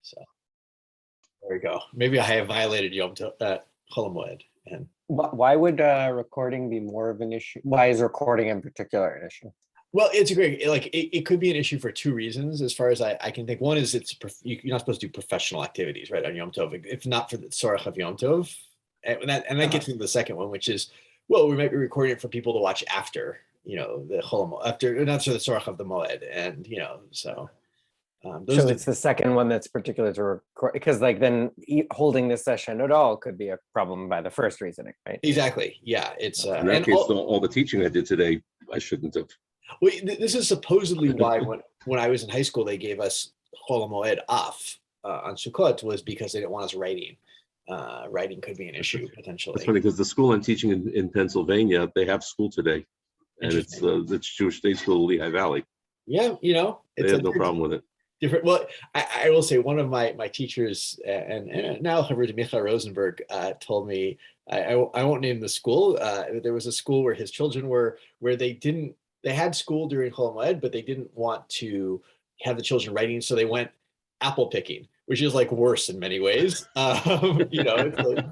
So there we go. Maybe I have violated Chol Hamoed. And Why would recording be more of an issue? Why is recording in particular an issue? well, it's a great, like, it could be an issue for two reasons, as far as I can think. One is you're not supposed to do professional activities, right, on Yom Tov, if not for the Tzorach of Yom Tov. And that gets into the second one, which is, well, we might be recording it for people to watch after, the Chol, after, not for the Tzorach of the Moed. And, so. So it's the second one that's particular to record, because like then holding this session at all could be a problem by the first reasoning, right? Exactly. Yeah. It's in that case, all the teaching I did today, I shouldn't have. Well, this is supposedly why when I was in high school, they gave us Chol Moed off on Sukkot, was because they didn't want us writing. Writing could be an issue potentially. That's funny, because the school I'm teaching in Pennsylvania, they have school today, and it's Jewish State School, Lehigh Valley. Yeah, they have no problem with it. Different. Well, I will say one of my teachers, and now Michael Rosenberg, told me, I won't name the school. There was a school where his children were, where they had school during Chol Moed, but they didn't want to have the children writing, so they went apple picking, which is like worse in many ways. It's like,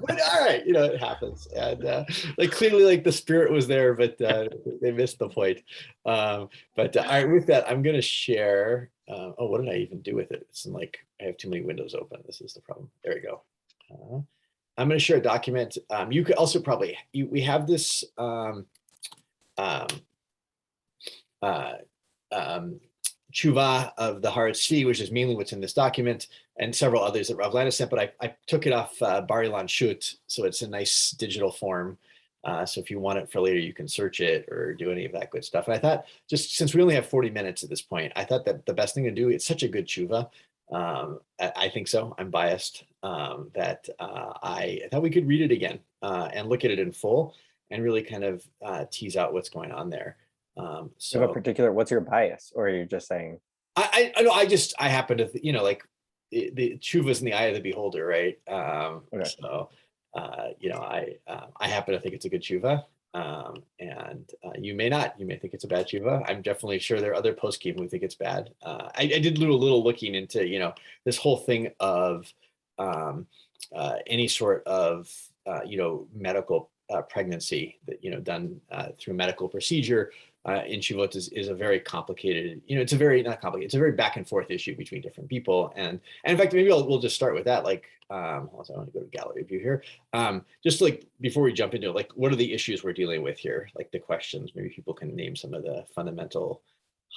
but all right, it happens. And like clearly like the spirit was there, but they missed the point. But all right, with that, I'm going to share. What did I even do with it? It's like, I have too many windows open. This is the problem. There we go. I'm going to share a document. You could also probably, we have this tshuva of the HaTzvi, which is mainly what's in this document, and several others that Rav Lana sent, but I took it off Bar Ilan Shut, so it's a nice digital form. So if you want it for later, you can search it or do any of that good stuff. And I thought, just since we only have 40 minutes at this point, I thought that the best thing to do, it's such a good tshuva. I think so. I'm biased. That I thought we could read it again and look at it in full and really kind of tease out what's going on there. So, a particular, what's your bias, or are you just saying? I happen to, like the tshuva's in the eye of the beholder, right? Okay. So, I happen to think it's a good tshuva, and you may not. You may think it's a bad tshuva. I'm definitely sure there are other poskim who think it's bad. I did do a little looking into, this whole thing of any sort of, medical pregnancy that, done through medical procedure. In Shivot is a very complicated, it's a very, not complicated, it's a very back and forth issue between different people. And in fact, maybe we'll just start with that. Like, also I want to go to gallery view here. Just like, before we jump into it, like, what are the issues we're dealing with here? Like the questions, maybe people can name some of the fundamental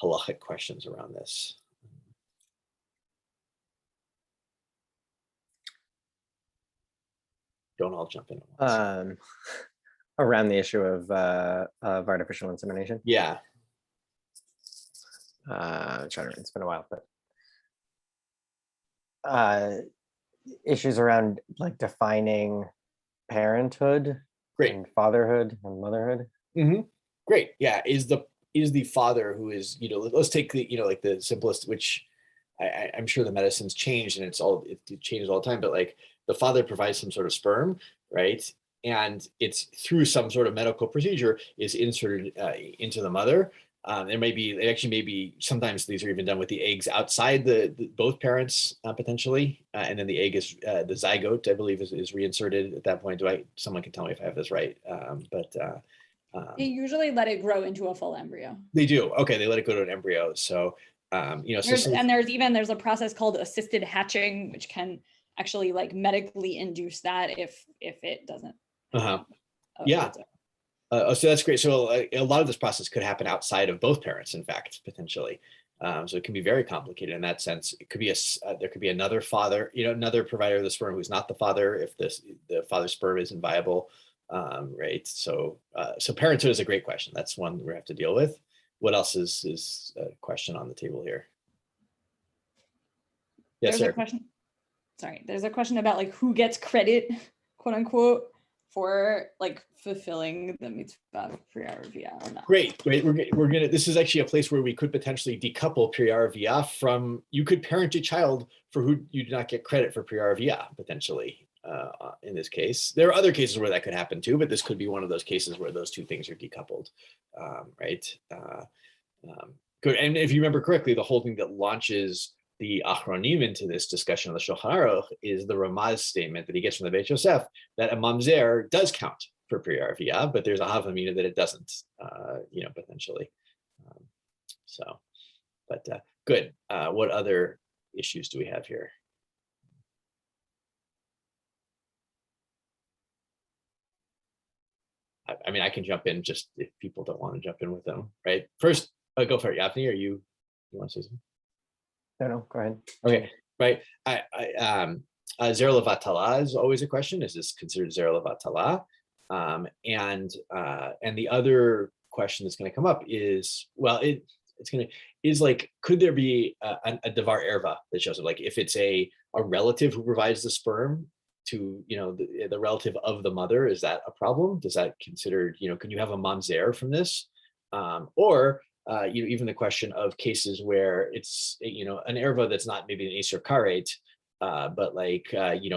halachic questions around this. Don't all jump in at once. Around the issue of artificial insemination. Yeah. I'm trying to, it's been a while, but issues around like defining parenthood, great, and fatherhood and motherhood. Mm-hmm. Great. Yeah. Is the father who is, let's take the, like the simplest, which I'm sure the medicine's changed and it changes all the time, but like the father provides some sort of sperm, right? And it's through some sort of medical procedure is inserted into the mother. Sometimes these are even done with the eggs outside the both parents potentially, and then the egg is the zygote, I believe, is reinserted at that point. Someone can tell me if I have this right, they usually let it grow into a full embryo. They do. Okay, they let it go to an embryo. So there's a process called assisted hatching, which can actually like medically induce that if it doesn't. Yeah. So that's great. So a lot of this process could happen outside of both parents, in fact, potentially. So it can be very complicated in that sense. It could be there could be another father, another provider of the sperm who's not the father if the father's sperm isn't viable, right? So parenthood is a great question. That's one we have to deal with. What else is a question on the table here? Yes, sir. There's a question about like who gets credit, quote unquote, for like fulfilling the mitzvah Priyar V'yah or not. Great. We're gonna. This is actually a place where we could potentially decouple Priyar V'yah from. You could parent a child for who you do not get credit for Priyar V'yah potentially. In this case, there are other cases where that could happen too, but this could be one of those cases where those two things are decoupled, right? Good. And if you remember correctly, the whole thing that launches the achronim into this discussion of the Shulchan Aruch is the Ramaz statement that he gets from the Beit Yosef that a mamzer does count for Pri Arviyah, but there's a havamina that it doesn't, potentially. Good. What other issues do we have here? I mean, I can jump in just if people don't want to jump in with them, right? First, go for it, Yavni. You want to say something? No, go ahead. Okay, right. Zera levatala is always a question. Is this considered zera levatala? And the other question that's going to come up is, well, could there be a davar erva that shows up? Like if it's a relative who provides the sperm to, the relative of the mother, is that a problem? Does that considered, can you have a mamzer from this? Or even the question of cases where it's, an erva that's not maybe an aser karet, but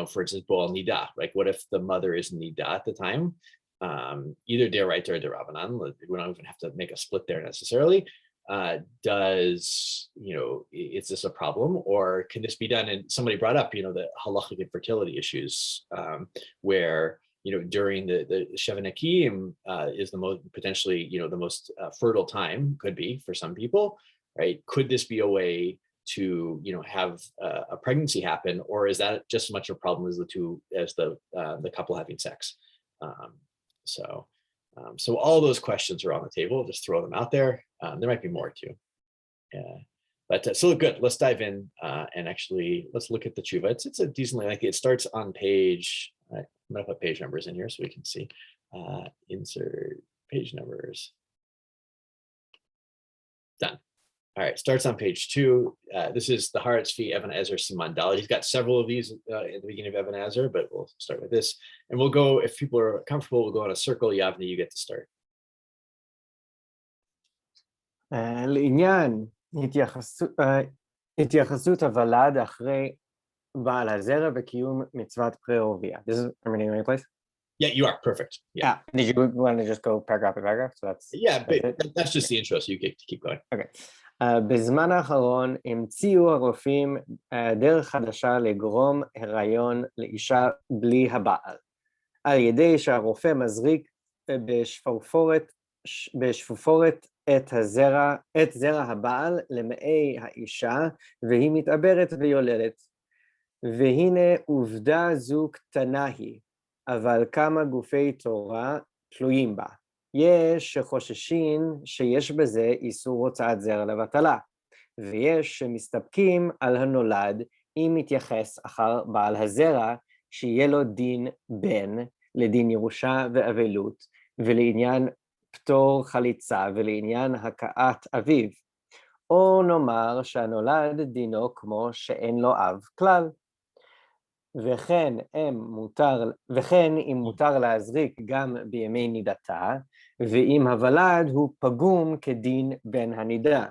for instance, boal nida. Like what if the mother is nida at the time? Either deraita or derabanan. We don't even have to make a split there necessarily. Is this a problem, or can this be done? And somebody brought up, the halachic infertility issues, where during the Shevanakiyim is the most potentially the most fertile time, could be for some people, right? Could this be a way to have a pregnancy happen, or is that just as much a problem as the couple having sex? So all those questions are on the table. Just throw them out there. There might be more too. So good. Let's dive in and actually let's look at the tshuva. It's a decently lengthy. It starts on page. I'm gonna put page numbers in here so we can see. Insert page numbers. Done. All right, starts on page 2. This is the HaTzvi Even Ezer Siman Dalet. He's got several of these at the beginning of Even Ezer, but we'll start with this. And we'll go, if people are comfortable, we'll go in a circle. Yavni, you get to start. לעניין התייחסות הוולד אחרי בעל הזרע וקיום מצוות פרי ערביה. This is, am I reading the right place? Yeah, you are. Perfect. Yeah. Did you want to just go paragraph by paragraph? So that's just the intro, so you get to keep going. Okay. בזמן האחרון המציאו הרופאים דרך חדשה לגרום הריון לאישה בלי הבעל, על ידי שהרופא מזריק בשפופורת את זרע הבעל למעי האישה, והיא מתעברת ויולדת. והנה עובדה זו קטנה היא, אבל כמה גופי תורה תלויים בה. יש שחוששים שיש בזה איסור הוצאת זרע לבטלה, ויש שמסתפקים על הנולד אם מתייחס אחר בעל הזרע, שיהיה לו דין בן לדין ירושה ואבלות, ולעניין פטור חליצה ולעניין הכאת אביו, או נאמר שהנולד דינו כמו שאין לו אב כלל. וכן אם מותר להזריק גם בימי נידתה, ואם הוולד הוא פגום כדין בן הנידה,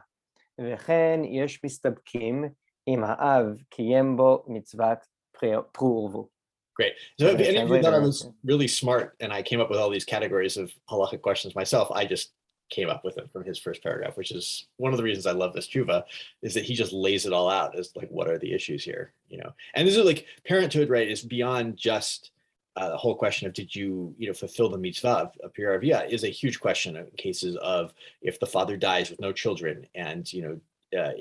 וכן יש מסתפקים אם האב קיים בו מצוות פרי ערבו. Great. So if any of you thought I was really smart and I came up with all these categories of halachic questions myself, I just came up with them from his first paragraph, which is one of the reasons I love this tshuva, is that he just lays it all out as like, what are the issues here, And this is like parenthood, right, is beyond just the whole question of did you, fulfill the mitzvah of Pri Arviyah is a huge question in cases of if the father dies with no children and,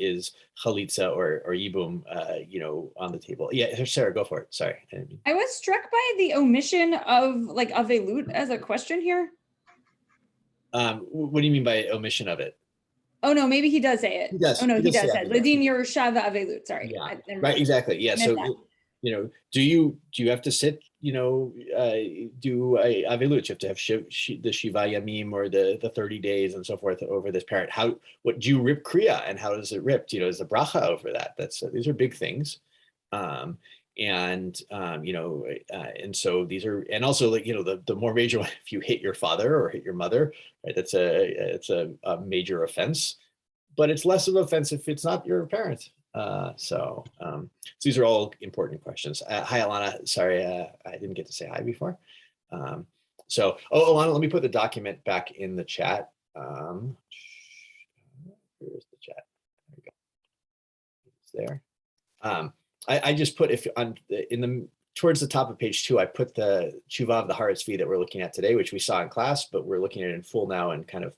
is chalitza or yibum, on the table. Yeah, Sarah, go for it. Sorry. I was struck by the omission of like avelut as a question here. What do you mean by omission of it? Oh no, maybe he does say it. He does. Oh no, he does say say Ladin Yerusha ve'avelut. Sorry. Yeah. Right. Exactly. Yeah. So, do you have to sit? Do a avelut? You have to have the shiva yamim or the 30 days and so forth over this parent. What do you rip kriya and how does it rip? Is the bracha over that? These are big things. And so these are, and also like, the more major one, if you hit your father or hit your mother, right, it's a major offense, but it's less of an offense if it's not your parent. So these are all important questions. Hi, Alana. Sorry, I didn't get to say hi before. Alana, let me put the document back in the chat. Here's the chat. There we go. It's there. I just put towards the top of page 2, I put the tshuva of the HaTzvi that we're looking at today, which we saw in class, but we're looking at it in full now and kind of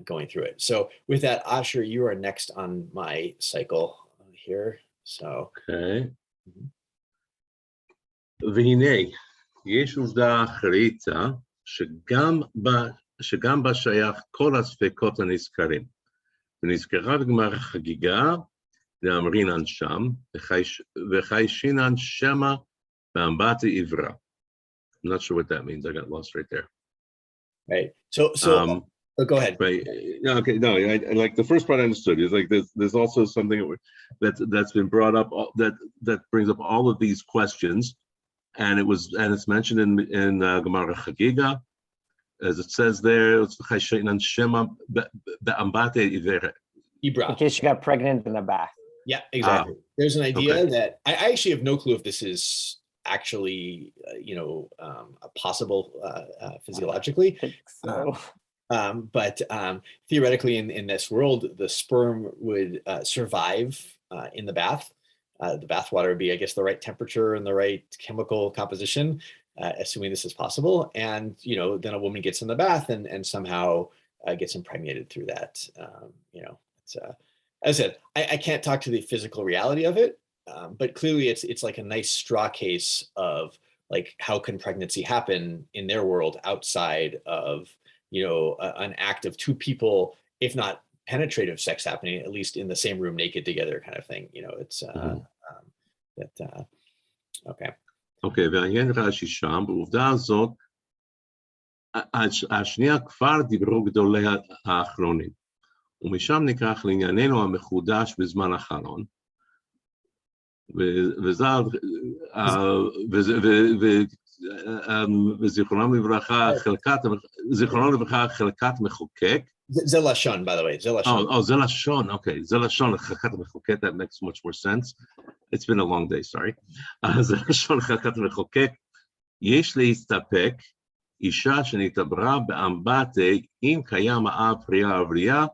going through it. So with that, Asher, you are next on my cycle here. So. Okay. והנה, יש עובדה אחריתה, שגם בה שייך כל הספקות הנזכרים. ונזכרה בגמר החגיגה, לאמרינן שם, וחיישינן שמה באמבטי עברה. I'm not sure what that means. I got lost right there. Right. So go ahead. Right. Yeah. Okay. No. I like the first part. I understood. It's like there's also something that's been brought up that brings up all of these questions, and it's mentioned in Gemara Chagiga, as it says there. It's in case she got pregnant in the bath. Yeah, exactly. There's an idea that I actually have no clue if this is actually possible physiologically. So. But theoretically, in this world, the sperm would survive in the bath. The bath water would be, I guess, the right temperature and the right chemical composition, assuming this is possible. And then a woman gets in the bath and somehow gets impregnated through that. It's as I said, I can't talk to the physical reality of it, but clearly it's like a nice straw case of like how can pregnancy happen in their world outside of an act of two people, if not penetrative sex happening, at least in the same room naked together kind of thing. It's okay. Okay, ועיין רש"י שם, בעובדה הזאת, השנייה כבר דיברו גדולי האחרונים, ומשם ניקח לענייננו המחודש בזמן האחרון, וזיכרונם לברכה חלקת מחוקק. זה לשון, by the way. זה לשון. Oh, זה לשון. Okay, זה לשון חלקת מחוקק. That makes much more sense. It's been a long day, sorry. זה לשון חלקת מחוקק. יש להסתפק אישה שנתעברה באמבטי אם קיים האב פרייה עברייה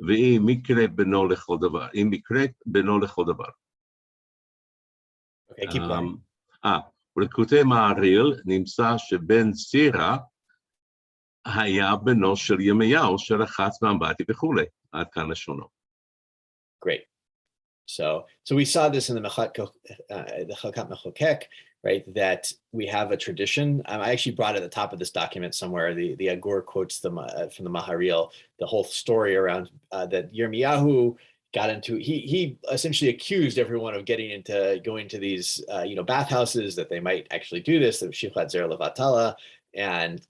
ואם מקרה בנו לכל דבר. אם מקרה בנו לכל דבר. Okay, keep going. ולקוטי מעריל נמצא שבן סירה היה בנו של ירמיהו שרחץ באמבטי וכולי. עד כאן לשונו. Great. So we saw this in the Chalkat Mechokek, right? That we have a tradition. I actually brought at the top of this document somewhere. The Agur quotes from the Maharil, the whole story around that Yirmiyahu got into. He essentially accused everyone of going to these bathhouses, that they might actually do this. The Shifrat Zer Levatala. And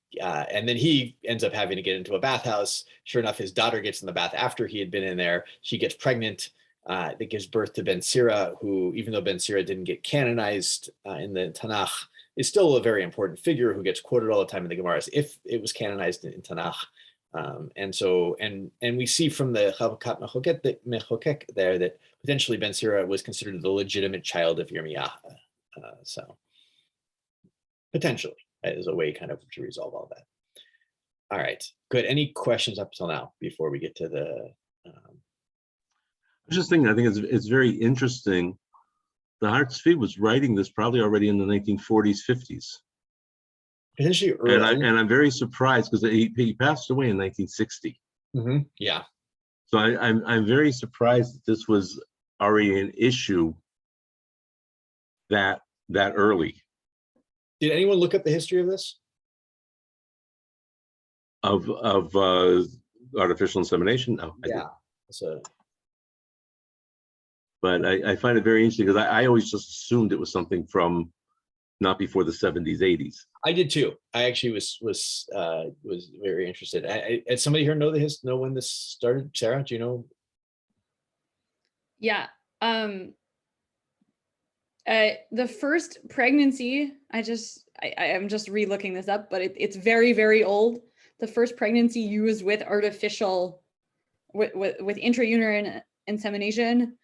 then he ends up having to get into a bathhouse. Sure enough, his daughter gets in the bath after he had been in there. She gets pregnant. That gives birth to Ben Sira, who, even though Ben Sira didn't get canonized in the Tanakh, is still a very important figure who gets quoted all the time in the Gemaras if it was canonized in Tanakh. And we see from the Chalkat Mechokek there that potentially Ben Sira was considered the legitimate child of Yirmiyah. So potentially. That is a way kind of to resolve all that. All right, good. Any questions up till now before we get to the? I was just thinking, I think it's very interesting. The HaTzvi was writing this probably already in the 1940s, 50s. Potentially early. And I'm very surprised because he passed away in 1960. Mm-hmm. Yeah. So I'm very surprised that this was already an issue that early. Did anyone look up the history of this? Of artificial insemination? No. Yeah. But I find it very interesting because I always just assumed it was something from not before the 70s, 80s. I did too. I actually was very interested. Did somebody here know when this started? Sarah, do you know? Yeah. The first pregnancy, I'm just re-looking this up, but it's very, very old. The first pregnancy used with artificial, with intrauterine insemination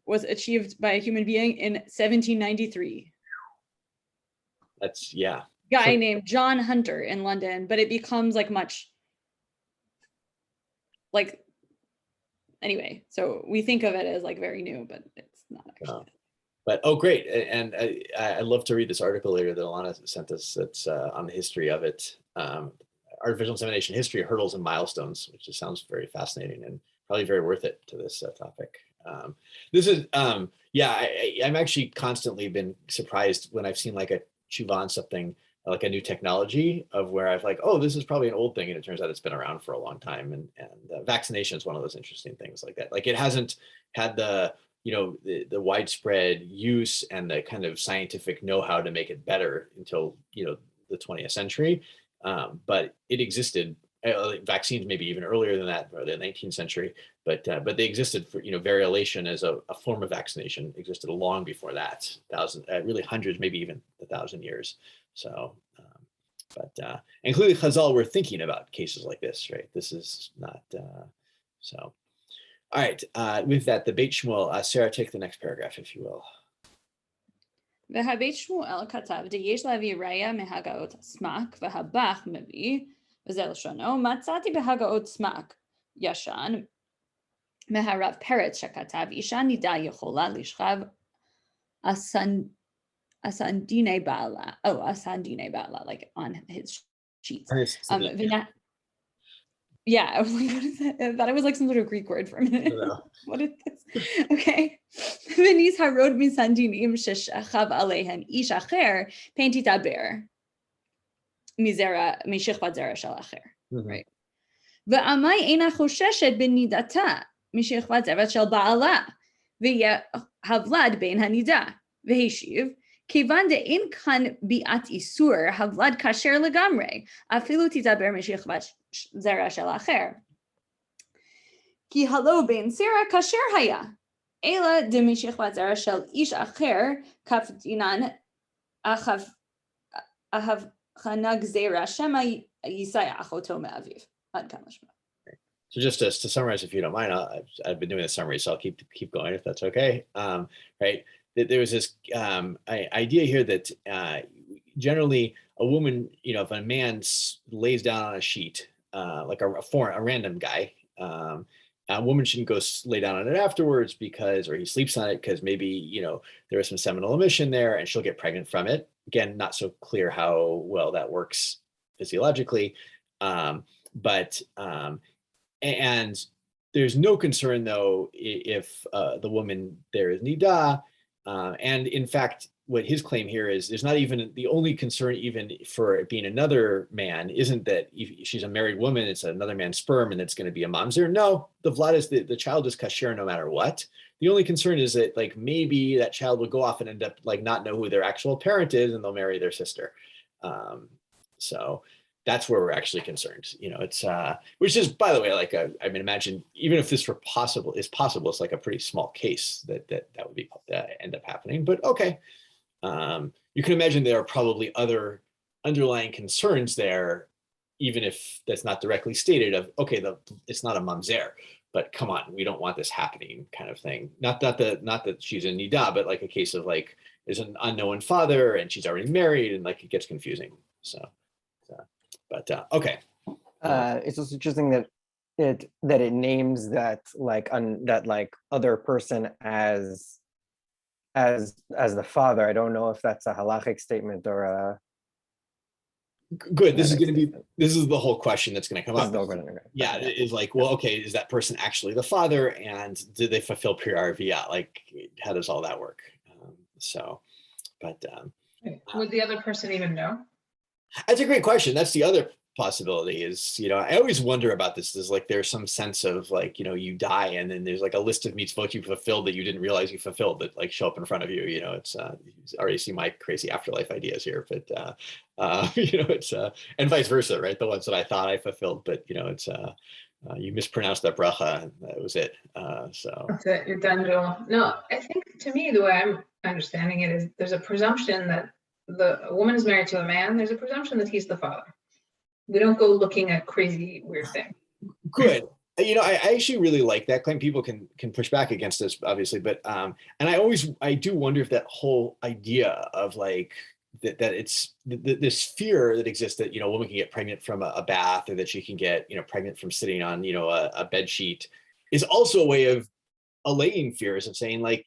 was achieved by a human being in 1793. That's, yeah. Guy named John Hunter in London, but it becomes anyway, so we think of it as very new, but it's not actually. But oh, great! And I'd love to read this article later that Alana sent us. That's on the history of it, artificial insemination history, hurdles and milestones, which just sounds very fascinating and probably very worth it to this topic. This is, I'm actually constantly been surprised when I've seen like a tshuva on something like a new technology of where I've like, oh, this is probably an old thing, and it turns out it's been around for a long time. And vaccination is one of those interesting things like that. Like it hasn't had the the widespread use and the kind of scientific know-how to make it better until the 20th century, but it existed. Vaccines maybe even earlier than that, or the 19th century, but they existed for variolation as a form of vaccination existed long before that, really hundreds, maybe even 1,000 years. So, and clearly Chazal were thinking about cases like this, right? This is not so. All right, with that, the Beit Shmuel, Sarah, take the next paragraph, if you will. והבית שמואל כתב, דייש להביא ראיה מהגאות סמק, והבח מביא, וזה לשונו, מצאתי בהגאות סמק ישן, מהרב פרץ שכתב, אישה נידה יכולה לשכב asandine bala, like on his sheets. Yeah, I was like, what is that? I thought it was like some sort of Greek word for a minute. What is this? Okay. V'nis harod misandinim sheshachav aleihem ish acher painti taber mizera mishichvat zera shel acher. Right. V'amai eina chosheshet benidata mishichvat zera shel ba'ala v'yehavlad bein hanida v'heshiv כיוון דאין כאן ביאת איסור, הבלד כשר לגמרי, אפילו תדבר משכבת זרע של האחר. כי הלא בין זרע כשר היה, אלא דמשכבת זרע של איש אחר, כף דינן אהבחנה גזירה, שמא יישא אחותו מאביו. עד כמה שמע. So just to summarize, if you don't mind, I've been doing the summary, so I'll keep going if that's okay. Right. There was this idea here that generally a woman, if a man lays down on a sheet, like a random guy, a woman shouldn't go lay down on it afterwards or he sleeps on it because maybe, there is some seminal emission there and she'll get pregnant from it. Again, not so clear how well that works physiologically. And there's no concern though, if the woman there is nida. And in fact, what his claim here is, there's not even the only concern, even for it being another man, isn't that if she's a married woman, it's another man's sperm and it's going to be a mamzer. No, the vlad is the child is kasher no matter what. The only concern is that like maybe that child will go off and end up like not know who their actual parent is and they'll marry their sister. So that's where we're actually concerned. It's which is, by the way, like I mean, imagine even if this were possible, it's like a pretty small case that would be end up happening. But okay, you can imagine there are probably other underlying concerns there, even if that's not directly stated. Of okay, it's not a mamzer, but come on, we don't want this happening, kind of thing. Not that she's in nida, but like a case of like there's an unknown father and she's already married, and like it gets confusing. So. But okay. It's also interesting that it names that other person as the father. I don't know if that's a halachic statement or a good. This is the whole question that's going to come up. Yeah, is like, well, okay, is that person actually the father, and did they fulfill Pri Arviyah? Like, how does all that work? Would the other person even know? That's a great question. That's the other possibility is, I always wonder about this. There's like, there's some sense of like, you die and then there's like a list of mitzvot you fulfilled that you didn't realize you fulfilled that like show up in front of you. It's you already see my crazy afterlife ideas here, but it's and vice versa, right? The ones that I thought I fulfilled, but it's you mispronounced that bracha and that was it. So that's it, you're done, Joel. No, I think to me, the way I'm understanding it is there's a presumption that a woman is married to a man, there's a presumption that he's the father. We don't go looking at crazy, weird things. Good. I actually really like that claim. People can push back against this, obviously, but and I do wonder if that whole idea of like that it's this fear that exists that a woman can get pregnant from a bath, or that she can get pregnant from sitting on a bed sheet, is also a way of allaying fears of saying like,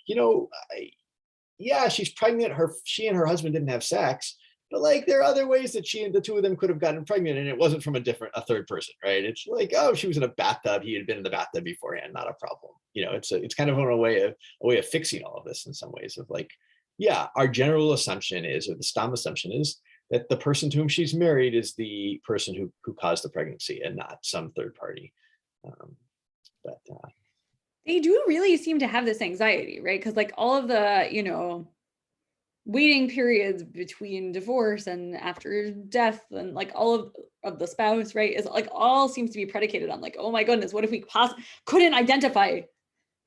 yeah, she's pregnant. She and her husband didn't have sex, but like there are other ways that she and the two of them could have gotten pregnant, and it wasn't from a third person, right? It's like, oh, she was in a bathtub. He had been in the bathtub beforehand, not a problem. It's kind of a way of fixing all of this in some ways of like, yeah, our general assumption is, or the stam assumption is, that the person to whom she's married is the person who caused the pregnancy and not some third party. But they do really seem to have this anxiety, right? Because like all of the, waiting periods between divorce and after death and like all of the spouse, right, is like all seems to be predicated on like, oh my goodness, what if we couldn't identify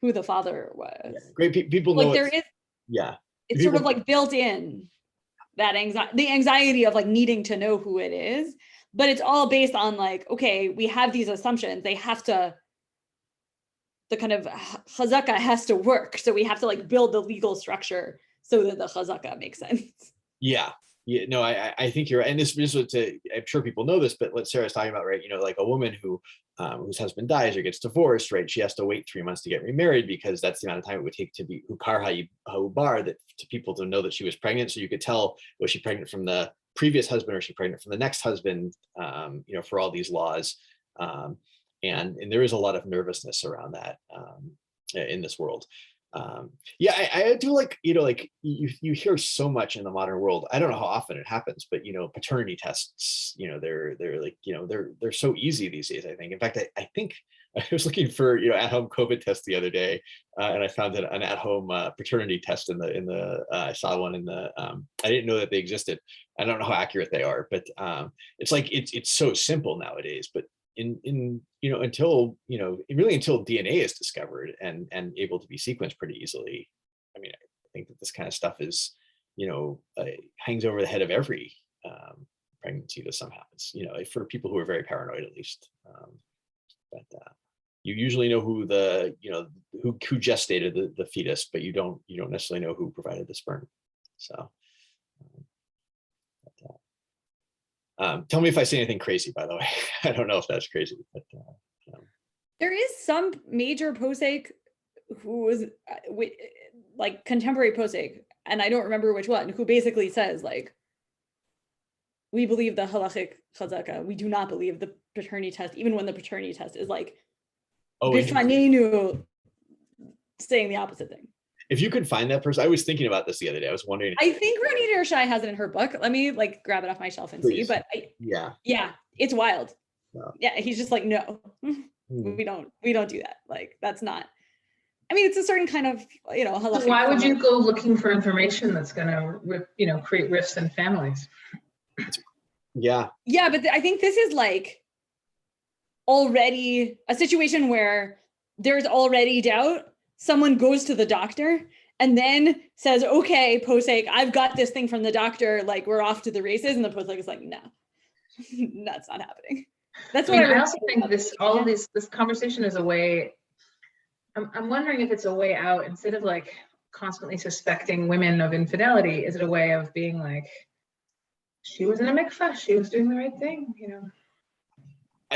who the father was? yeah, great people know like there is, yeah, it's sort of like built in that the anxiety of like needing to know who it is, but it's all based on like, okay, we have these assumptions, they have to, the kind of chazaka has to work, so we have to like build the legal structure so that the chazaka makes sense. Yeah, no, I think you're right. And this was I'm sure people know this, but what Sarah's talking about, right? Like a woman whose husband dies or gets divorced, right? She has to wait 3 months to get remarried because that's the amount of time it would take to be hukar ha'ubar, that to people to know that she was pregnant. So you could tell, was she pregnant from the previous husband or is she pregnant from the next husband? For all these laws, and there is a lot of nervousness around that in this world. I do like, like you hear so much in the modern world. I don't know how often it happens, but paternity tests, they're like, they're so easy these days, I think. In fact, I think I was looking for, at-home COVID test the other day, and I found an at-home paternity test I saw one in the, I didn't know that they existed. I don't know how accurate they are, but it's like, it's so simple nowadays, but until DNA is discovered and able to be sequenced pretty easily. I mean, I think that this kind of stuff is, hangs over the head of every pregnancy that somehow happens, for people who are very paranoid, at least. But you usually know who who gestated the fetus, but you don't necessarily know who provided the sperm. So. Tell me if I say anything crazy, by the way. I don't know if that's crazy, but there is some major posek who was like contemporary posek, and I don't remember which one, who basically says like, we believe the halachic chazaka, we do not believe the paternity test, even when the paternity test is like bifanenu, saying the opposite thing. If you could find that person, I was thinking about this the other day. I was wondering. I think Ronit Ershai has it in her book. Let me like grab it off my shelf and see. But yeah, it's wild. Wow. Yeah, he's just like, no, we don't do that. Like that's not. I mean, it's a certain kind of halachic. Why would you go looking for information that's going to create rifts in families? Yeah. Yeah, but I think this is like already a situation where there's already doubt. Someone goes to the doctor and then says, okay, posek, I've got this thing from the doctor, like we're off to the races. And the posek is like, no, that's not happening. That's what I also think this conversation is a way, I'm wondering if it's a way out, instead of like constantly suspecting women of infidelity, is it a way of being like, she was in a mikvah, she was doing the right thing,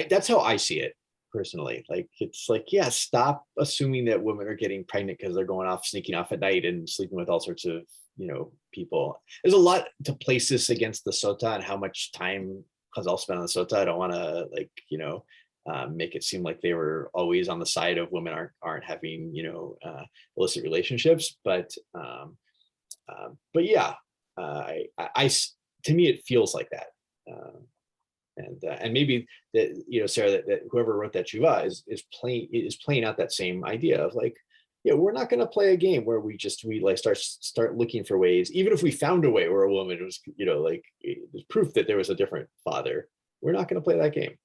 That's how I see it. Personally, like it's like, yeah, stop assuming that women are getting pregnant because they're sneaking off at night and sleeping with all sorts of people. There's a lot to place this against the sota and how much time Chazal spent on the sota. I don't want to make it seem like they were always on the side of women aren't having illicit relationships, but yeah, I to me it feels like that. And maybe that Sarah, that whoever wrote that tshuva is playing out that same idea of like, we're not going to play a game where we like start looking for ways, even if we found a way where a woman was like there's proof that there was a different father. We're not going to play that game,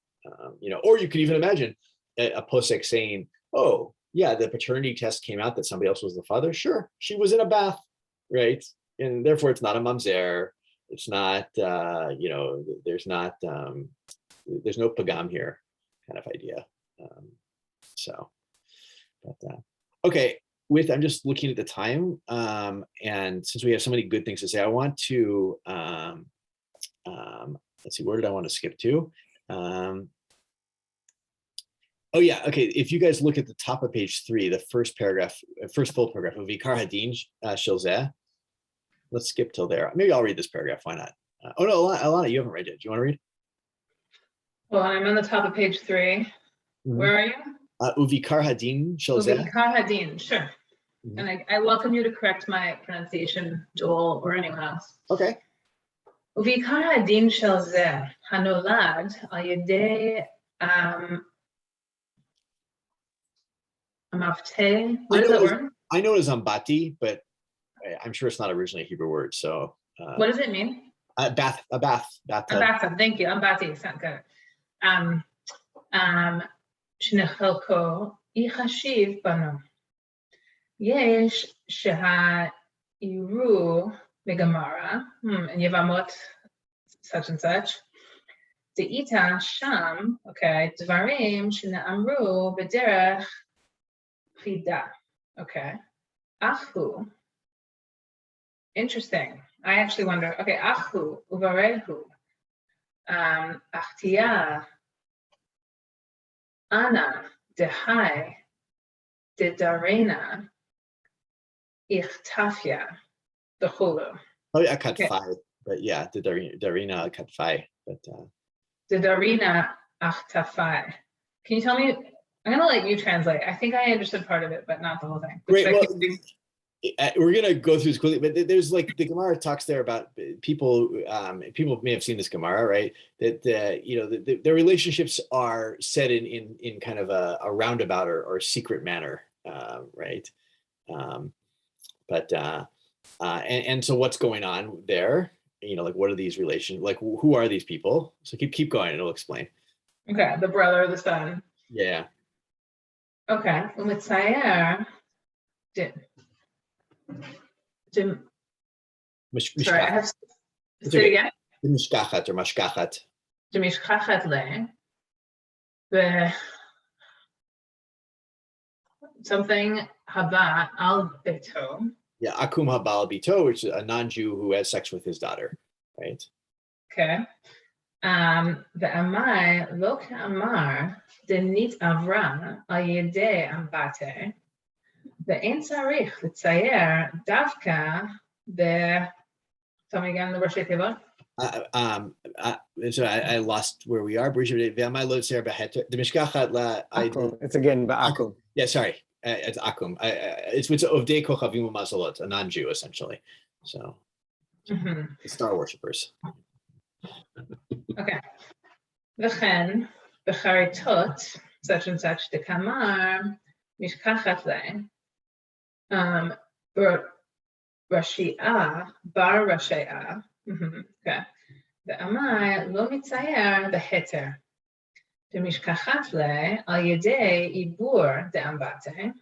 Or you could even imagine a posek saying, "Oh yeah, the paternity test came out that somebody else was the father. Sure, she was in a bath, right? And therefore it's not a mamzer. It's not, there's no pagam here kind of idea. Okay, I'm just looking at the time. And since we have so many good things to say, I want to, let's see, where did I want to skip to? Oh yeah, okay. If you guys look at the top of page 3, the first paragraph, first full paragraph of Vikar Hadin Shilzeh. Let's skip till there. Maybe I'll read this paragraph. Why not? Oh no, Alana, you haven't read it. Do you want to read? Well, I'm on the top of page 3. Where are you? Uvikar Hadin Shilzeh. Uvikar Hadin, sure. And I welcome you to correct my pronunciation, Joel, or anyone else. Okay. Uvikar Hadin Shilzeh Hanolad al yedei Amavte. What is that word? I know it is Ambati, but I'm sure it's not originally a Hebrew word. So what does it mean? A bathtub. A bathtub. Thank you. Ambati. Sound good. Shnechelko ichashiv bano. Yesh sheha'iru megamara and Yevamot such and such. De'ita sham, okay, dvarim shene'amru b'derech chida, okay. Achu, interesting. I actually wonder, okay, achu uvarehu, achtia, ana dehai dedarena ichtafia dechulu. Oh yeah, katfai, but yeah, the Darina katfai, but the Darina achtafai. Can you tell me? I'm gonna let you translate. I think I understood part of it, but not the whole thing. Great. Well, we're gonna go through this quickly, but there's like the Gemara talks there about people. People may have seen this Gemara, right? That their relationships are set in kind of a roundabout or secret manner, right? And so what's going on there? Like what are these relations? Like who are these people? So keep going, and it'll explain. Okay, the brother, the son. Yeah. Okay. Umitzayer. Sorry, I have to say it again. Mishkachat or mashkachat. Mishkachat le. Something haba al beto. Yeah, akum habal bito, which is a non-Jew who has sex with his daughter, right? Okay. The amai lo amar denit avra al yedei ambate. The ein tzarich l'tzayer davka the. Tell me again the Rashi Tevot. So I lost where we are. It's again ba'akum. Yeah, sorry. It's akum. It's ovdei kochavim u'mazalot, a non-Jew essentially. So star worshippers. Okay. V'chen b'charitot such and such dekamar mishkachat le Rashi'ah bar Rashi'ah. Okay. The amai lo mitzayer the heter. The mishkachat le al yedei ibur de ambate.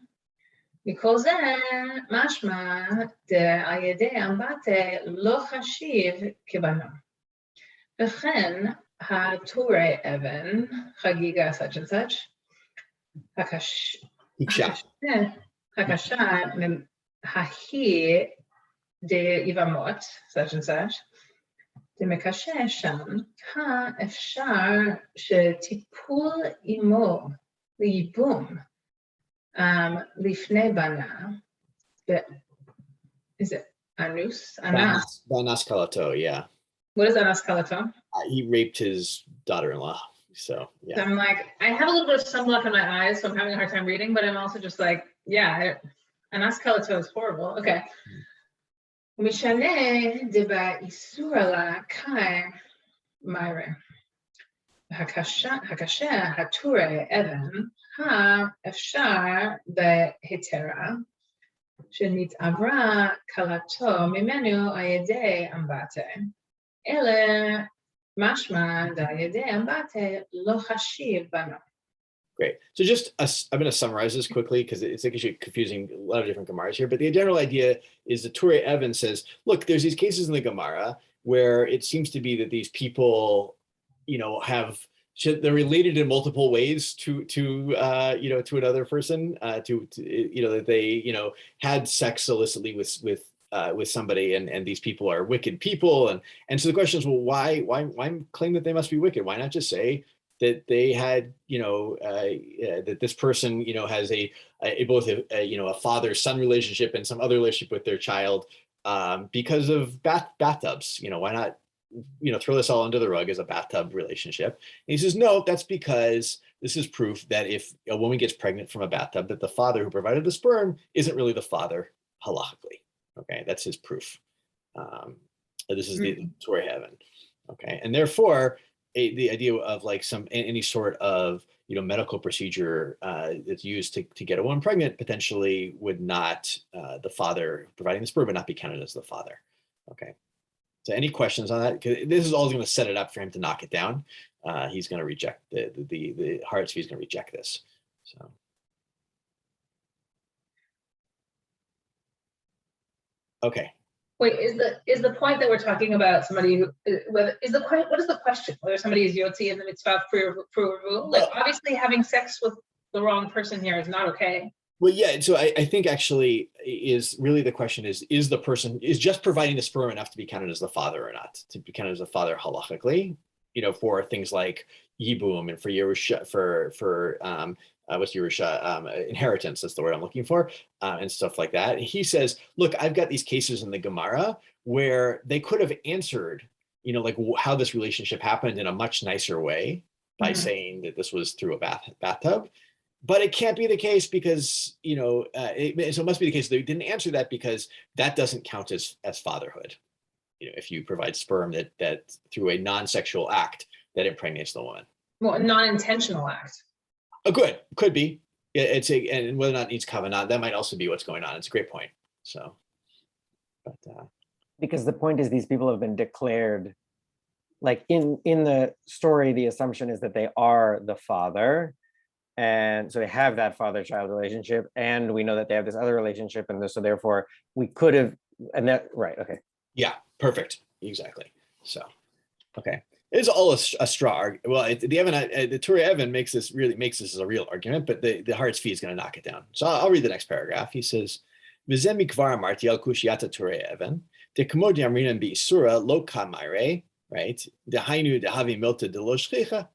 Because then mashma de al yedei ambate lo chashiv kibano. V'chen ha-ture even chagiga such and such. Hakasha hahi de ivamot such and such. דמקשה שם, האפשר שטיפול עמו לייבום לפני בנה, is it anus? Banas kalato, yeah. What is anas kalato? He raped his daughter-in-law, so yeah. So I'm like, I have a little bit of sunblock in my eyes, so I'm having a hard time reading, but I'm also just like, yeah, anas kalato is horrible. Okay. משנה דבאיסור עלה קאי מיירה. הקשה הטורי אבן האפשר בהיתרה שנתעברה קלתו ממנו על ידי אמבטה. אלה משמע על ידי אמבטה לא חשיב בנו. Great. So I'm going to summarize this quickly because it's actually confusing a lot of different Gemaras here. But the general idea is that Turei Evan says, look, there's these cases in the Gemara where it seems to be that these people, they're related in multiple ways to another person, that they, had sex illicitly with somebody, and these people are wicked people. And so the question is, well, why claim that they must be wicked? Why not just say, that they had, that this person, has both a father-son relationship and some other relationship with their child, because of bathtubs. Why not, throw this all under the rug as a bathtub relationship? And he says, no, that's because this is proof that if a woman gets pregnant from a bathtub, that the father who provided the sperm isn't really the father halachically. Okay, that's his proof. This is the Torah heaven. Okay, and therefore, the idea of like any sort of medical procedure that's used to get a woman pregnant potentially would not, the father providing the sperm would not be counted as the father. Okay. So any questions on that? Because this is all going to set it up for him to knock it down. He's going to reject the HaTzvi is going to reject this. So. Okay. Wait, is the point that we're talking about somebody who what is the question? Whether somebody is yotzi in the mitzvah for like obviously having sex with the wrong person here is not okay. Well, yeah. So I think actually is really the question is the person is just providing the sperm enough to be counted as the father or not, to be counted as a father halachically, for things like yibum and for Yerusha, for what's Yerusha, inheritance, that's the word I'm looking for, and stuff like that. And he says, look, I've got these cases in the Gemara where they could have answered, like how this relationship happened in a much nicer way by saying that this was through a bathtub. But it can't be the case because, so it must be the case they didn't answer that because that doesn't count as fatherhood. If you provide sperm that through a non-sexual act that impregnates the woman. Well, a non-intentional act. Good, could be. And whether or not it needs kavanah, that might also be what's going on. It's a great point. So, but because the point is these people have been declared, like in the story, the assumption is that they are the father. And so they have that father-child relationship, and we know that they have this other relationship, and so therefore we could have, and that, right, okay. Yeah, perfect, exactly. So, okay. It's all a straw. Well, the Torah Evan makes this as a real argument, but the HaTzvi is going to knock it down. So I'll read the next paragraph. He says, "V'zeh mikvar amarti al kushiyata Torah Evan dekamo diamrinan beisura lo kamaire, right? Dehainu dehavi milta de lo shchicha.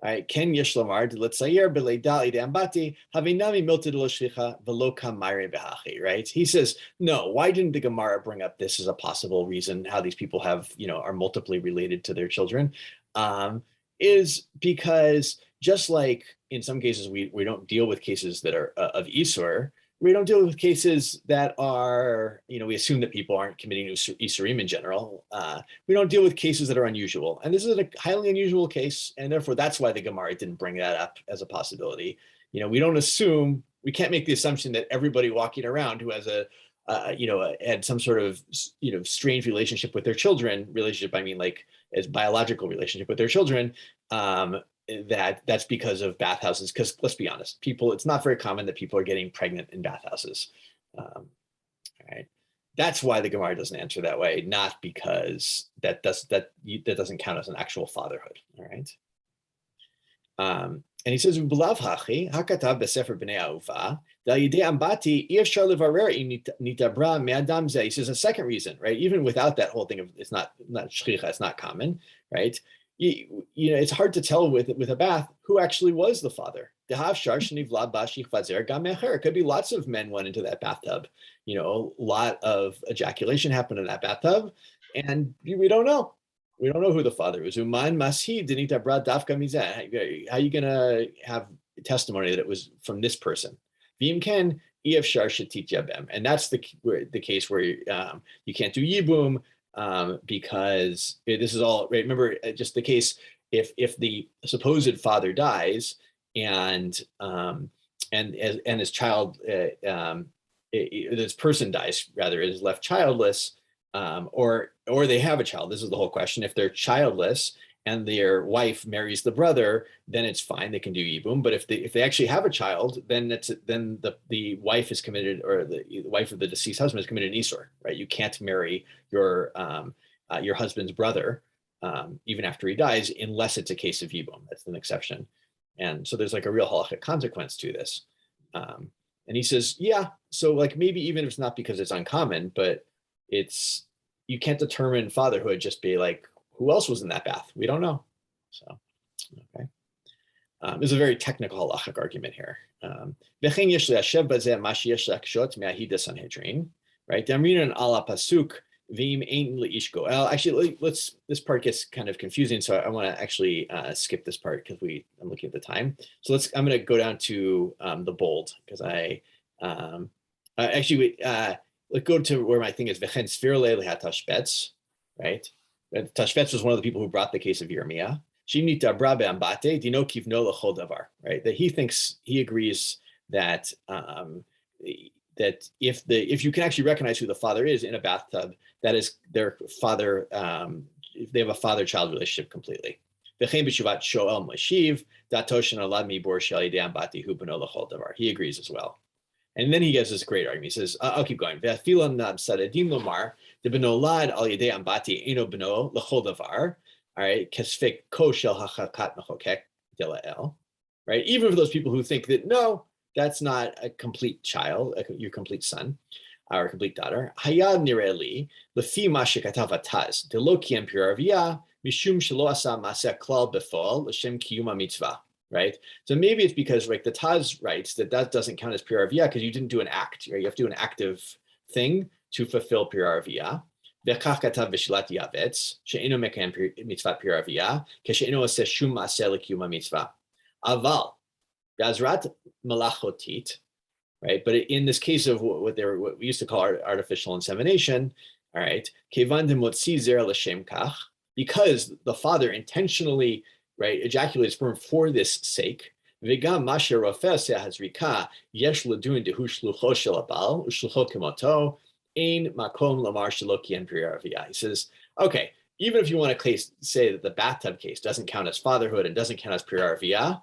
Right? Ken yesh lomar de letzayer beleidal idambati havinami milta de lo shchicha velo kamaire behachi." Right? He says, no. Why didn't the Gemara bring up this as a possible reason how these people have, are multiply related to their children? Is because just like in some cases we don't deal with cases that are of Isur, we don't deal with cases that are, we assume that people aren't committing Isurim in general. We don't deal with cases that are unusual. And this is a highly unusual case. And therefore, that's why the Gemara didn't bring that up as a possibility. We don't assume, we can't make the assumption that everybody walking around who has had some sort of, strange relationship with their children, I mean like as biological relationship with their children, that's because of bathhouses. Because let's be honest, it's not very common that people are getting pregnant in bathhouses. Right? That's why the Gemara doesn't answer that way, not because that doesn't count as an actual fatherhood. All right. And he says, "B'lav hachi hakatav b'sefer b'nei ahuva dal yidei ambati ifshar levarer nitabra me'adam zeh." He says a second reason, right? Even without that whole thing of it's not shchicha, it's not common, right? It's hard to tell with a bath who actually was the father. It could be lots of men went into that bathtub. A lot of ejaculation happened in that bathtub, and we don't know. We don't know who the father was. How are you going to have testimony that it was from this person? And that's the case where you can't do yibum. Because this is all right. Remember, just the case if the supposed father dies and his child, this person dies rather, is left childless, or they have a child. This is the whole question. If they're childless and their wife marries the brother, then it's fine. They can do yibum. But if they actually have a child, then the wife is committed, or the wife of the deceased husband is committed an isur, right? You can't marry your husband's brother even after he dies, unless it's a case of yibum. That's an exception. And so there's like a real halachic consequence to this. And he says, yeah, so like maybe even if it's not because it's uncommon, but you can't determine fatherhood just be like, who else was in that bath? We don't know. So, okay. There's a very technical halachic argument here. Right? Pasuk. Actually, this part gets kind of confusing, so I want to actually skip this part because I'm looking at the time. So I'm going to go down to the bold because let's go to where my thing is. V'chen sfirle lehatashbetz, right? Tashbetz was one of the people who brought the case of Yirmiyah. Right? That he agrees that that if you can actually recognize who the father is in a bathtub, that is their father. They have a father-child relationship completely. He agrees as well. And then he gives this great argument. He says, I'll keep going. All right, right? Even for those people who think that, no, that's not a complete child, your complete son or complete daughter. Hayad nireli lefi ma shekatav HaTzvi delo kiyem piravia mishum shelo asa maseh klal befol l'shem kiyuma mitzvah. Right? So maybe it's because like the HaTzvi writes that doesn't count as piravia because you didn't do an act. Right? You have to do an active thing to fulfill piravia. וכך כתב בשאלת יעבץ, שאינו מקיים מצוות פרי רבייה, כשאינו עושה שום מעשה לקיום המצווה. אבל, בעזרת מלאכותית, right? But in this case of what we used to call artificial insemination, all right, כיוון דמוציא זרע לשם כך, because the father intentionally, right, ejaculated sperm for this sake, וגם מה שרופא עושה הזריקה, יש לדון דהו שלוחו של הבעל, ושלוחו כמותו, Ein makom lamar shaloki and piravia. He says, okay, even if you want to say that the bathtub case doesn't count as fatherhood and doesn't count as piravia,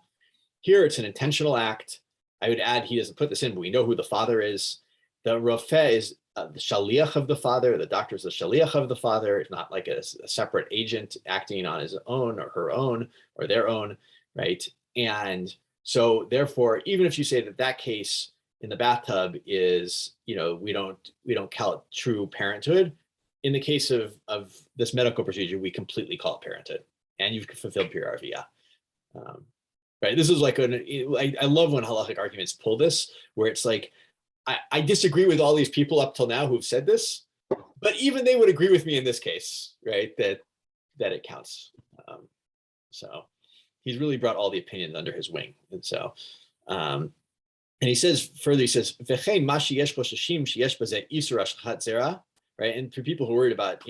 here it's an intentional act. I would add, he doesn't put this in, but we know who the father is. The rofeh is the shaliach of the father. The doctor is the shaliach of the father. It's not like a separate agent acting on his own or her own or their own, right? And so therefore, even if you say that case in the bathtub is, we don't count true parenthood. In the case of this medical procedure, we completely call it parenthood, and you've fulfilled pure RVA. Right? This is like I love when halachic arguments pull this, where it's like, I disagree with all these people up till now who've said this, but even they would agree with me in this case, right? That it counts. So he's really brought all the opinions under his wing, and so. And he says further, he says, right? And for people who are worried about,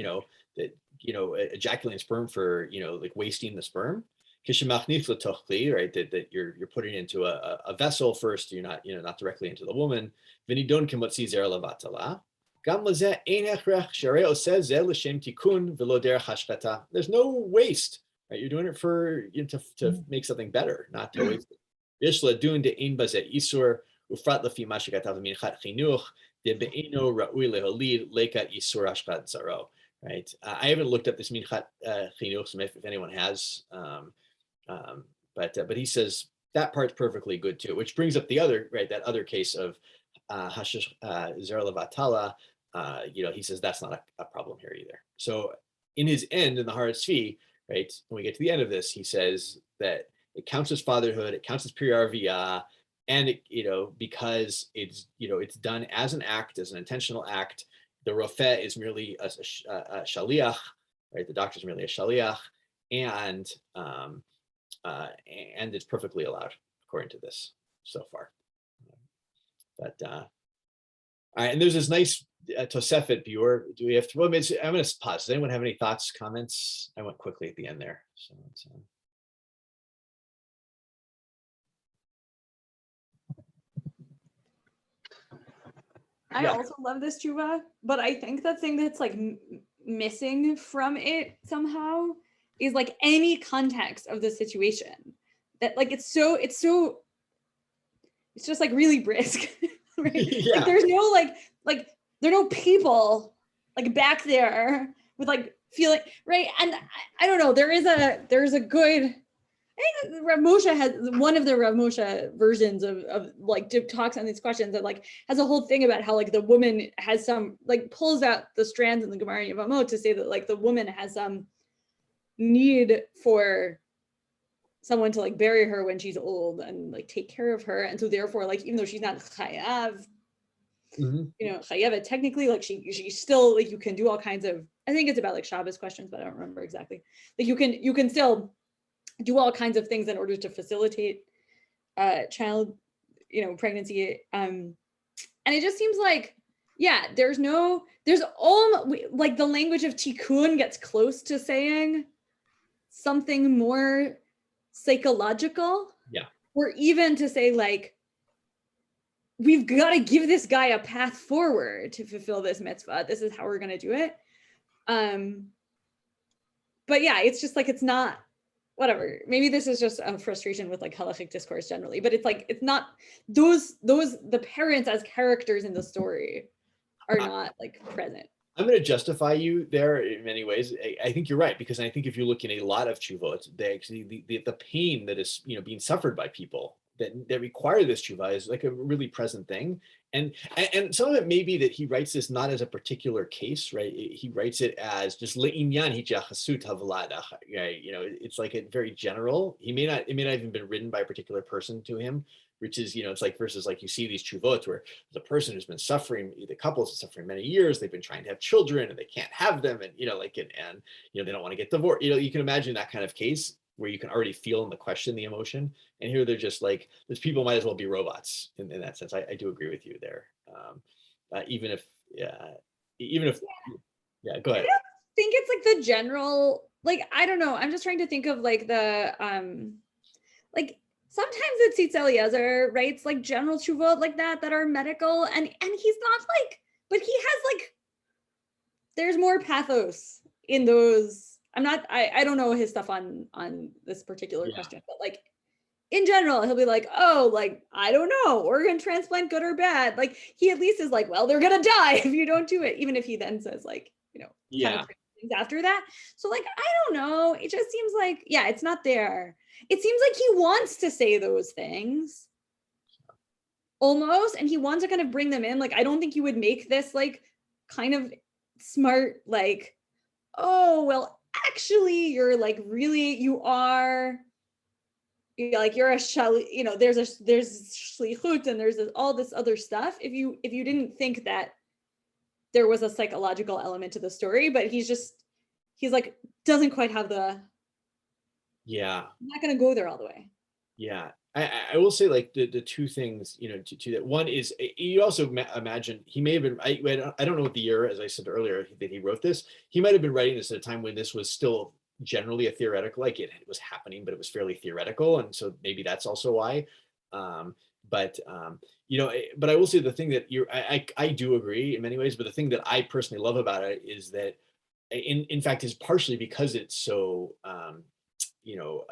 ejaculating sperm for, like wasting the sperm, right? That you're putting into a vessel first, you're not, not directly into the woman. There's no waste, right? You're doing it for, to make something better, not to waste it. Right? I haven't looked up this minchat chinuch, if anyone has, but he says that part's perfectly good too, which brings up the other, right, that other case of zera levatala. He says that's not a problem here either. So in his end, in the HaTzvi, right, when we get to the end of this, he says that it counts as fatherhood, it counts as priyarviyah, and it, because it's done as an act, as an intentional act. The rofeh is merely a shaliach, right? The doctor is merely a shaliach, and it's perfectly allowed according to this so far. But all right, and there's this nice Tosefet biur. Do we have to? Well, I'm going to pause. Does anyone have any thoughts, comments? I went quickly at the end there, so it's. I also love this tshuva, but I think the thing that's like missing from it somehow is like any context of the situation. That like it's just like really brisk, right? Yeah. Like there's no like there are no people like back there with like feeling, right? And I don't know. There's a good. I think Rav Moshe has one of the Rav Moshe versions of like talks on these questions that like has a whole thing about how like the woman has some like pulls out the strands in the Gemara Yevamot to say that like the woman has some need for someone to like bury her when she's old and like take care of her. And so therefore, like, even though she's not chayav, you know, chayav technically, like she's still like, you can do all kinds of, I think it's about like Shabbos questions, but I don't remember exactly. Like you can still do all kinds of things in order to facilitate child, you know, pregnancy. And it just seems like, yeah, there's all like the language of tikkun gets close to saying something more psychological. Yeah. Or even to say like, we've got to give this guy a path forward to fulfill this mitzvah. This is how we're going to do it. But yeah, it's just like, it's not, whatever. Maybe this is just a frustration with like halachic discourse generally, but it's like, it's not the parents as characters in the story are not like present. I'm going to justify you there in many ways. I think you're right, because I think if you look in a lot of tshuvot, they actually the pain that is, you know, being suffered by people that require this tshuva is like a really present thing. And some of it may be that he writes this not as a particular case, right? He writes it as just le'inyan hichachasut havlada, right? You know, it's like a very general. It may not even been written by a particular person to him, which is, you know, it's like versus like you see these tshuvot where the person who's been suffering, the couple's been suffering many years, they've been trying to have children and they can't have them, and you know, like and you know, they don't want to get divorced. You know, you can imagine that kind of case where you can already feel in the question the emotion, and here they're just like, those people might as well be robots in that sense. I do agree with you there. Even if yeah, go ahead. I don't think it's like the general, like, I don't know. I'm just trying to think of like the like sometimes it's Tzitz Eliezer writes like general tshuvot like that are medical, and he's not like, but he has like, there's more pathos in those. I don't know his stuff on this particular question, but like in general, he'll be like, oh, like, I don't know, organ transplant, good or bad. Like he at least is like, well, they're gonna die if you don't do it, even if he then says like, you know, kind of things after that. So like, I don't know. It just seems like, yeah, it's not there. It seems like he wants to say those things almost, and he wants to kind of bring them in. Like, I don't think you would make this like kind of smart, like, oh, well, actually, you're like really, you are, like, you're a shali, you know, there's shlichut and there's all this other stuff. If you didn't think that there was a psychological element to the story, but he's like, doesn't quite have the, I'm not going to go there all the way. Yeah. I will say like the two things, you know, to that. One is, you also imagine he may have been, I don't know what the year, as I said earlier, that he wrote this. He might have been writing this at a time when this was still generally a theoretical, like it was happening, but it was fairly theoretical. And so maybe that's also why. You know, but I will say the thing that I do agree in many ways, but the thing that I personally love about it is that in fact is partially because it's so, you know,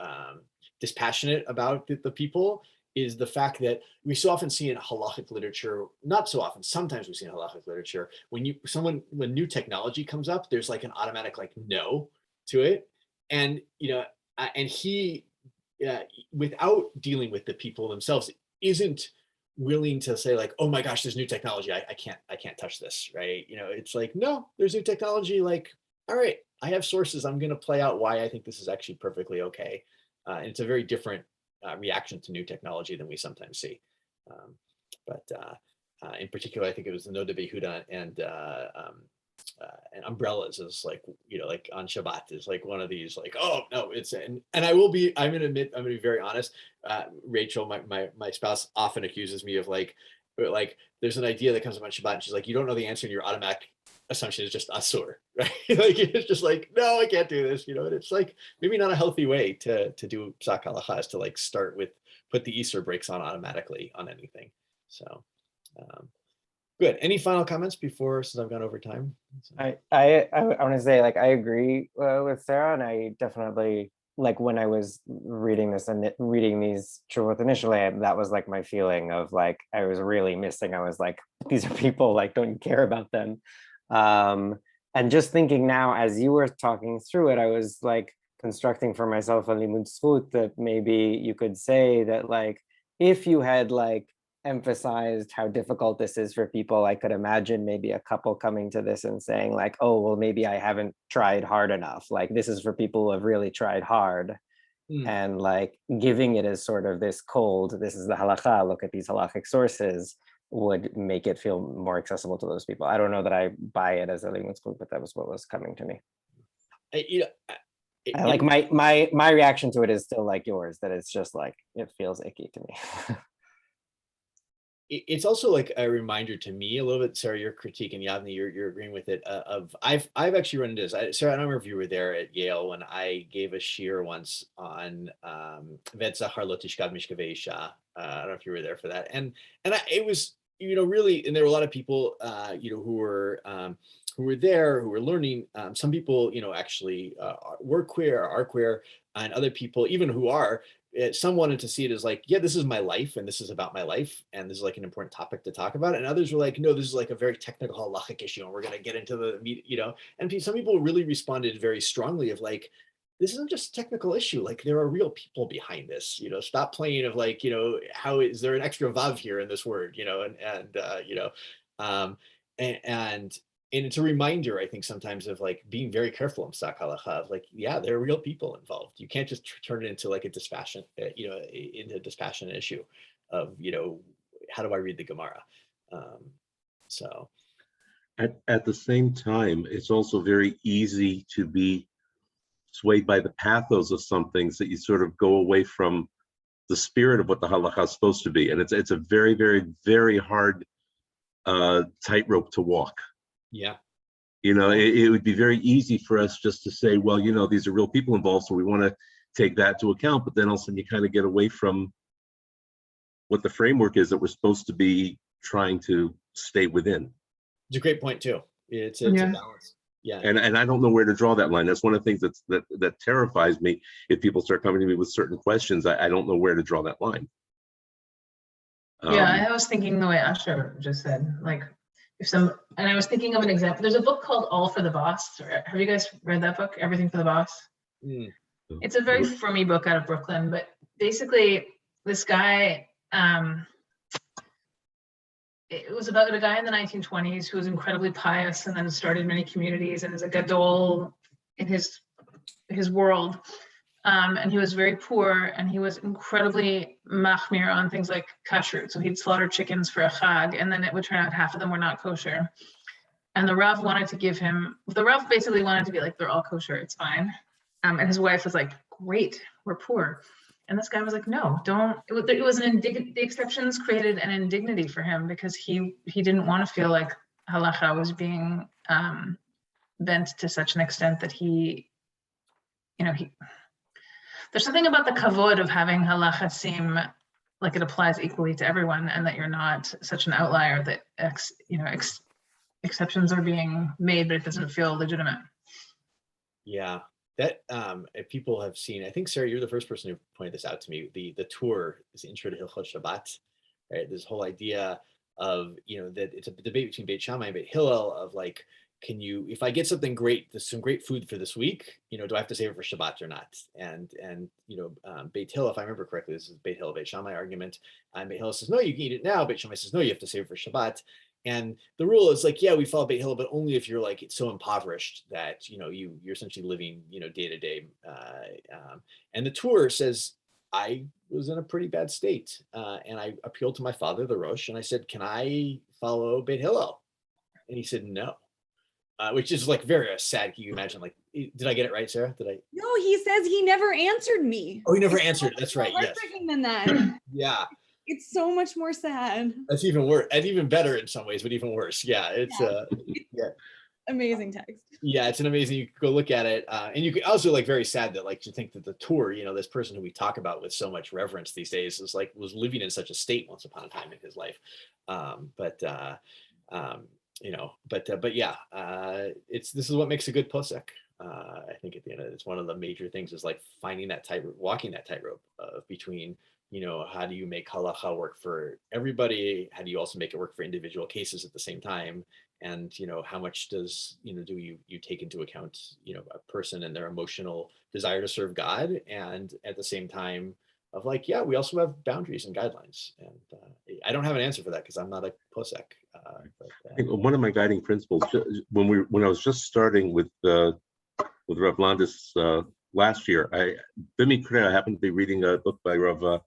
dispassionate about the people, is the fact that we so often see in halachic literature, not so often, sometimes we see in halachic literature, when new technology comes up, there's like an automatic like no to it. And, you know, and he, without dealing with the people themselves, isn't willing to say like, oh my gosh, there's new technology, I can't touch this, right? You know, it's like, no, there's new technology, like, all right, I have sources, I'm going to play out why I think this is actually perfectly okay. And it's a very different reaction to new technology than we sometimes see. In particular, I think it was the Noda Behuda and umbrellas is like, you know, like on Shabbat is like one of these like, oh no, it's, and I'm going to admit, I'm going to be very honest. Rachel, my spouse, often accuses me of like there's an idea that comes up on Shabbat and she's like, you don't know the answer and your automatic assumption is just asur, right? Like it's just like, no, I can't do this, you know. And it's like maybe not a healthy way to do psak halacha, is to like start with, put the Easter brakes on automatically on anything. So good. Any final comments before, since I've gone over time? I want to say, like, I agree with Sarah, and I definitely, like, when I was reading this and reading these tshuvot initially, that was like my feeling of like, I was really missing. I was like, these are people, like, don't you care about them? And just thinking now, as you were talking through it, I was like constructing for myself a limud zchut that maybe you could say that, like, if you had like emphasized how difficult this is for people, I could imagine maybe a couple coming to this and saying like, oh, well, maybe I haven't tried hard enough. Like, this is for people who have really tried hard, and like giving it as sort of this cold, this is the halacha, look at these halachic sources, would make it feel more accessible to those people. I don't know that I buy it as a Lieblingsbuch, but that was what was coming to me. Like my reaction to it is still like yours, that it's just like, it feels icky to me. It's also like a reminder to me a little bit, Sarah, your critique, and Yavni, you're agreeing with it, of I've actually run into this. Sarah, I don't remember if you were there at Yale when I gave a shiur once on Vet Zachar Lo Tishkav Mishkavei Isha. I don't know if you were there for that. And it was, really, and there were a lot of people, who were there, who were learning. Some people, actually were queer, are queer, and other people, even who are, some wanted to see it as like, yeah, this is my life, and this is about my life, and this is like an important topic to talk about. And others were like, no, this is like a very technical halachic issue, and we're going to get into the, and some people really responded very strongly of like, this isn't just a technical issue. Like, there are real people behind this, stop playing of like, how is there an extra vav here in this word, and it's a reminder, I think, sometimes of like being very careful in Psak Halacha, like, yeah, there are real people involved. You can't just turn it into like a dispassionate, into a dispassionate issue of, how do I read the Gemara? So. At the same time, it's also very easy to be swayed by the pathos of some things, that you sort of go away from the spirit of what the halacha is supposed to be. And it's a very, very, very hard tightrope to walk. Yeah. It would be very easy for us just to say, well, these are real people involved, so we want to take that into account. But then all of a sudden you kind of get away from what the framework is that we're supposed to be trying to stay within. It's a great point too. It's a balance. Yeah. And I don't know where to draw that line. That's one of the things that terrifies me. If people start coming to me with certain questions, I don't know where to draw that line. Yeah, I was thinking the way Asher just said, like, and I was thinking of an example. There's a book called All for the Boss. Have you guys read that book, Everything for the Boss? It's a very frumy book out of Brooklyn, but basically this guy, it was about a guy in the 1920s who was incredibly pious and then started many communities and is a gadol in his world. And he was very poor, and he was incredibly machmir on things like kashrut. So he'd slaughter chickens for a chag, and then it would turn out half of them were not kosher. And the Rav basically wanted to be like, they're all kosher, it's fine. And his wife was like, great, we're poor. And this guy was like, no, don't. It was the exceptions created an indignity for him, because he didn't want to feel like halacha was being bent to such an extent that there's something about the kavod of having halacha seem like it applies equally to everyone, and that you're not such an outlier that exceptions are being made, but it doesn't feel legitimate. Yeah, that if people have seen, I think, Sarah, you're the first person who pointed this out to me. The tour, this intro to Hilchot Shabbat, right? This whole idea of that it's a debate between Beit Shammai and Beit Hillel of like, if I get something great, there's some great food for this week, do I have to save it for Shabbat or not? And Beit Hillel, if I remember correctly, this is Beit Hillel, Beit Shammai argument. And Beit Hillel says, no, you can eat it now. Beit Shammai says, no, you have to save it for Shabbat. And the rule is like, yeah, we follow Beit Hillel, but only if you're like, it's so impoverished that, you're essentially living, day to day. And the tour says, I was in a pretty bad state. And I appealed to my father, the Rosh, and I said, can I follow Beit Hillel? And he said, no. Which is like very sad. Can you imagine? Like, did I get it right, Sarah? Did I? No, he says he never answered me. Oh, he never answered. That's right. Yes. Heartbreaking than that. Yeah. It's so much more sad. That's even worse. And even better in some ways, but even worse. Yeah. It's amazing text. Yeah, it's an amazing. You could go look at it, and you could also like very sad that like to think that the tour, this person who we talk about with so much reverence these days was living in such a state once upon a time in his life. But yeah, this is what makes a good posek. I think at the end of it, it's one of the major things is like finding that walking that tightrope between, how do you make halacha work for everybody? How do you also make it work for individual cases at the same time? And, how much does, do you take into account, a person and their emotional desire to serve God, and at the same time of like, yeah, we also have boundaries and guidelines. And I don't have an answer for that because I'm not a posek. I think one of my guiding principles when I was just starting with Rav Landis last year. I happened to be reading a book by Rav,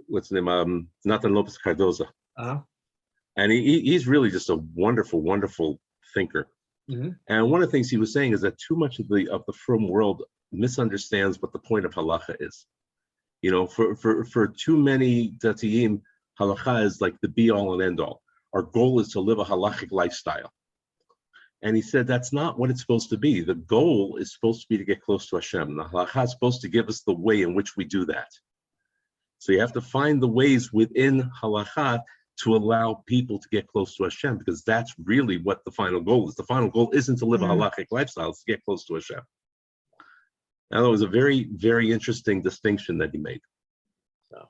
what's the name? Nathan Lopez Cardoza. And he's really just a wonderful, wonderful thinker. And one of the things he was saying is that too much of the frum world misunderstands what the point of halacha is. You know, for too many datiyim, halacha is like the be all and end all. Our goal is to live a halachic lifestyle. And he said that's not what it's supposed to be. The goal is supposed to be to get close to Hashem. The halacha is supposed to give us the way in which we do that. So you have to find the ways within halacha to allow people to get close to Hashem, because that's really what the final goal is. The final goal isn't to live a halachic lifestyle, it's to get close to Hashem. And it was a very, very interesting distinction that he made. So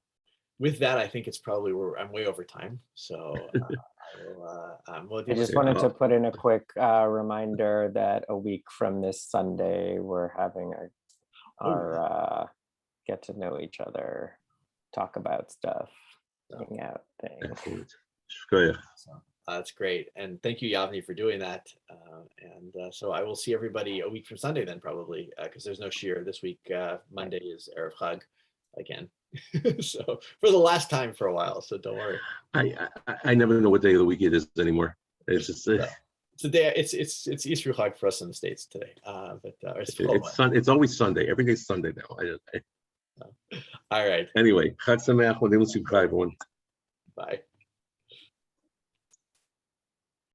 with that, I think it's probably I'm way over time. So I just wanted to put in a quick reminder that a week from this Sunday, we're having our get to know each other, talk about stuff, hang out thing. Excellent. That's great. And thank you, Yavni, for doing that. So I will see everybody a week from Sunday then, probably, because there's no shiur this week. Monday is Erev Chag again. So for the last time for a while, so don't worry. I never know what day of the week it is anymore. It's just it's a day. It's Easter Chag for us in the States today. It's always Sunday. Every day's Sunday now. All right. Anyway, Chag Sameach, everyone.